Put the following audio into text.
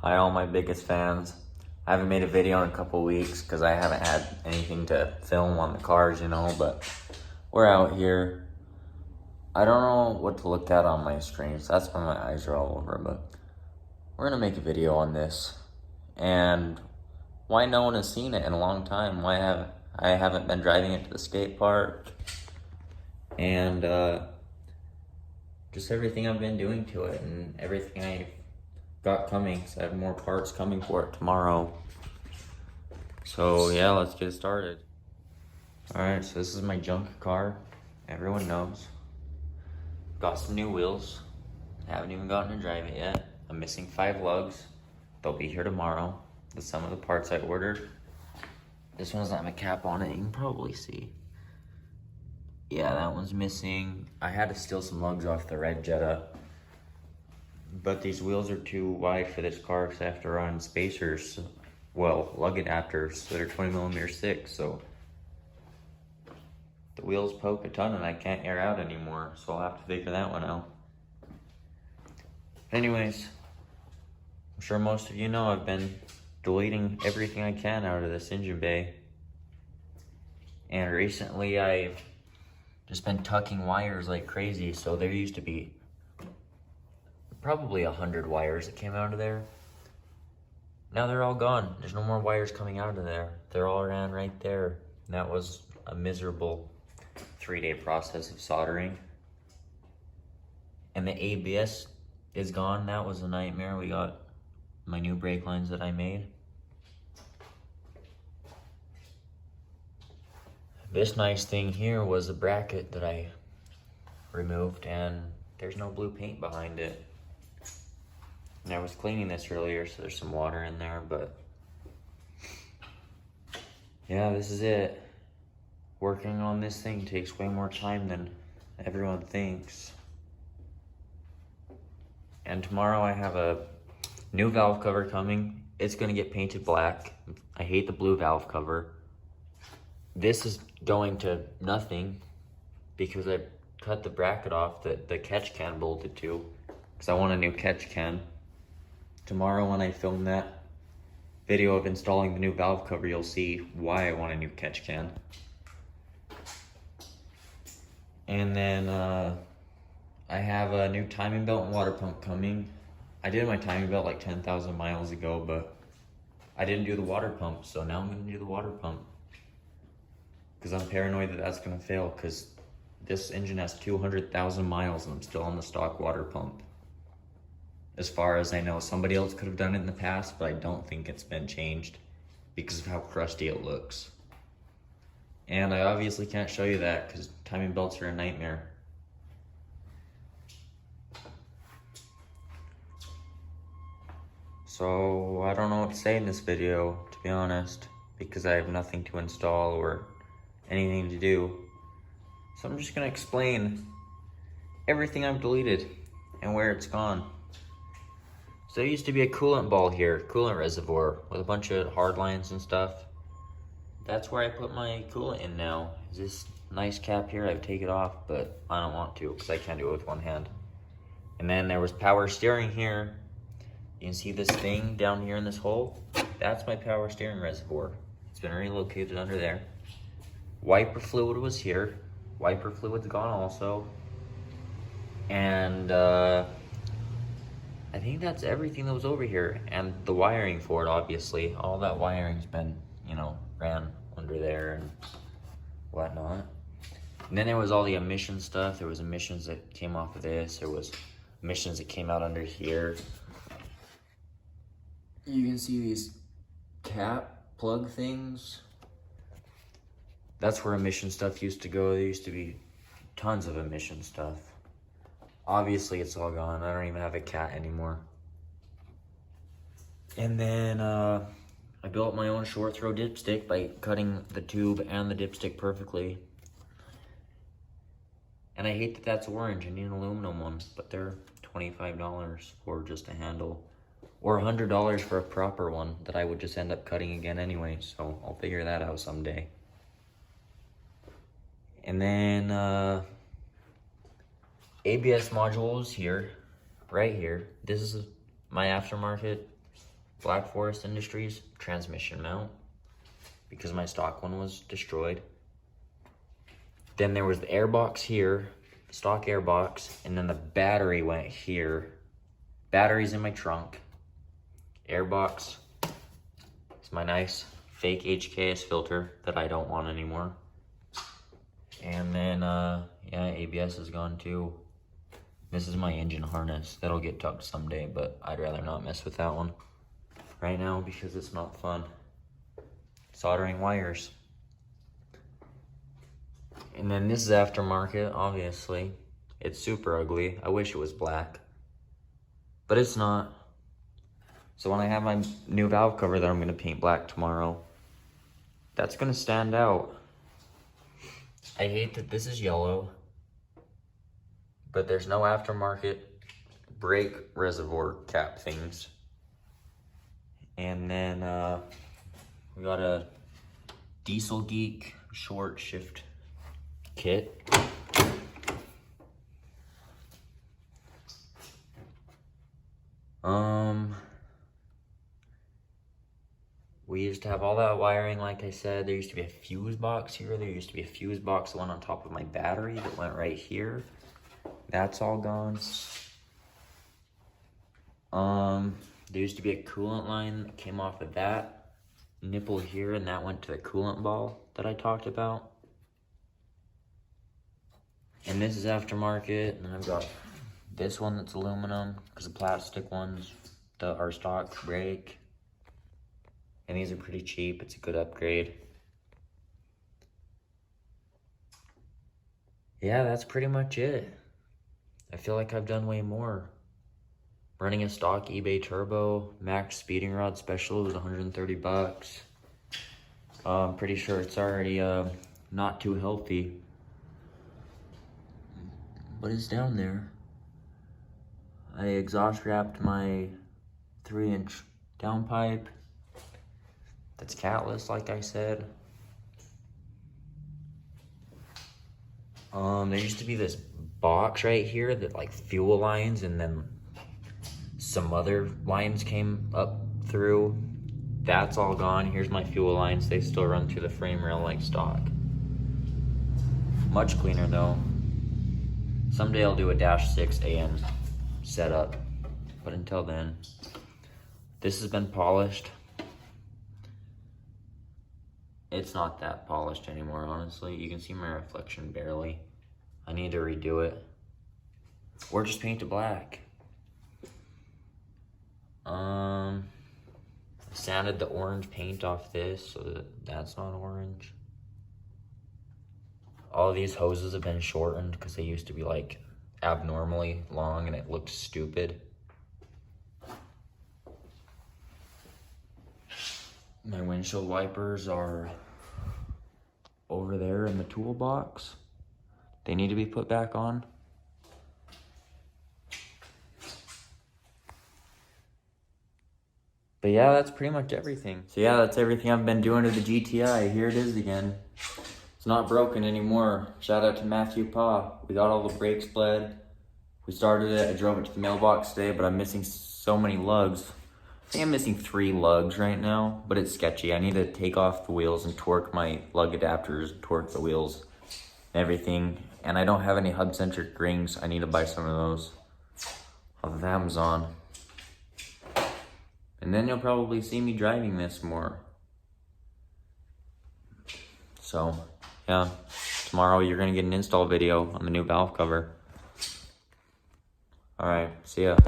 Hi, all my biggest fans. I haven't made a video in a couple weeks because I haven't had anything to film on the cars, but we're out here. I don't know what to look at on my screen, so that's why my eyes are all over, but we're gonna make a video on this. And why no one has seen it in a long time? Why I haven't been driving it to the skate park, and just everything I've been doing to it and everything I got coming, so I have more parts coming for it tomorrow. So yeah, let's get started. Alright, so this is my junk car. Everyone knows. Got some new wheels. Haven't even gotten to drive it yet. I'm missing 5 lugs. They'll be here tomorrow with some of the parts I ordered. This one doesn't have a cap on it, you can probably see. Yeah, that one's missing. I had to steal some lugs off the red Jetta, but these wheels are too wide for this car because I have to run spacers, well, lug adapters that are 20mm thick, so the wheels poke a ton and I can't air out anymore, so I'll have to figure that one out. Anyways, I'm sure most of you know I've been deleting everything I can out of this engine bay, and recently I've just been tucking wires like crazy. So there used to be probably 100 wires that came out of there. Now they're all gone. There's no more wires coming out of there. They're all ran right there. And that was a miserable 3-day process of soldering. And the ABS is gone. That was a nightmare. We got my new brake lines that I made. This nice thing here was a bracket that I removed, and there's no blue paint behind it. And I was cleaning this earlier, so there's some water in there, but yeah, this is it. Working on this thing takes way more time than everyone thinks. And tomorrow I have a new valve cover coming. It's gonna get painted black. I hate the blue valve cover. This is going to nothing because I cut the bracket off that the catch can bolted to because I want a new catch can. Tomorrow when I film that video of installing the new valve cover, you'll see why I want a new catch can. And then I have a new timing belt and water pump coming. I did my timing belt like 10,000 miles ago, but I didn't do the water pump, so now I'm gonna do the water pump. Because I'm paranoid that that's gonna fail, because this engine has 200,000 miles and I'm still on the stock water pump. As far as I know, somebody else could have done it in the past, but I don't think it's been changed because of how crusty it looks. And I obviously can't show you that because timing belts are a nightmare. So I don't know what to say in this video, to be honest, because I have nothing to install or anything to do. So I'm just gonna explain everything I've deleted and where it's gone. So there used to be a coolant ball here, coolant reservoir, with a bunch of hard lines and stuff. That's where I put my coolant in now. Is this nice cap here? I've taken it off, but I don't want to because I can't do it with one hand. And then there was power steering here. You can see this thing down here in this hole. That's my power steering reservoir. It's been relocated under there. Wiper fluid was here. Wiper fluid's gone also. And I think that's everything that was over here. And the wiring for it, obviously. All that wiring's been, ran under there and whatnot. And then there was all the emission stuff. There was emissions that came off of this. There was emissions that came out under here. You can see these cap plug things. That's where emission stuff used to go. There used to be tons of emission stuff. Obviously it's all gone. I don't even have a cat anymore. And then I built my own short throw dipstick by cutting the tube and the dipstick perfectly. And I hate that that's orange. I need an aluminum one, but they're $25 for just a handle. Or $100 for a proper one that I would just end up cutting again anyway, so I'll figure that out someday. And then ABS module is here, right here. This is my aftermarket Black Forest Industries transmission mount because my stock one was destroyed. Then there was the airbox here, stock airbox, and then the battery went here. Battery's in my trunk. Airbox is my nice fake HKS filter that I don't want anymore. And then, yeah, ABS is gone too. This is my engine harness. That'll get tucked someday, but I'd rather not mess with that one right now because it's not fun. Soldering wires. And then this is aftermarket, obviously. It's super ugly. I wish it was black, but it's not. So when I have my new valve cover that I'm gonna paint black tomorrow, that's gonna stand out. I hate that this is yellow, but there's no aftermarket brake reservoir cap things. And then we got a Diesel Geek short shift kit. We used to have all that wiring, like I said. There used to be a fuse box here. There used to be a fuse box, the one on top of my battery that went right here. That's all gone. There used to be a coolant line that came off of that nipple here, and that went to the coolant ball that I talked about. And this is aftermarket, and then I've got this one that's aluminum, because the plastic ones are stock brake. And these are pretty cheap. It's a good upgrade. Yeah, that's pretty much it. I feel like I've done way more. Running a stock eBay turbo, max speeding rod special was 130 bucks. I'm pretty sure it's already not too healthy. But it's down there. I exhaust wrapped my 3-inch downpipe. That's catless, like I said. There used to be this box right here that like fuel lines, and then some other lines came up through. That's all gone. Here's my fuel lines. They still run through the frame rail like stock. Much cleaner though. Someday I'll do a -6 AN setup, but until then, this has been polished. It's not that polished anymore, honestly. You can see my reflection barely. I need to redo it. Or just paint it black. Sanded the orange paint off this so that that's not orange. All of these hoses have been shortened because they used to be like abnormally long and it looked stupid. My windshield wipers are over there in the toolbox. They need to be put back on. But yeah, that's pretty much everything. So yeah, that's everything I've been doing to the GTI. Here it is again. It's not broken anymore. Shout out to Matthew Pa. We got all the brakes bled. We started it. I drove it to the mailbox today, but I'm missing so many lugs. I think I'm missing 3 lugs right now, but it's sketchy. I need to take off the wheels and torque my lug adapters, torque the wheels and everything. And I don't have any hub-centric rings. I need to buy some of those off of Amazon. And then you'll probably see me driving this more. So, yeah, tomorrow you're gonna get an install video on the new valve cover. All right, see ya.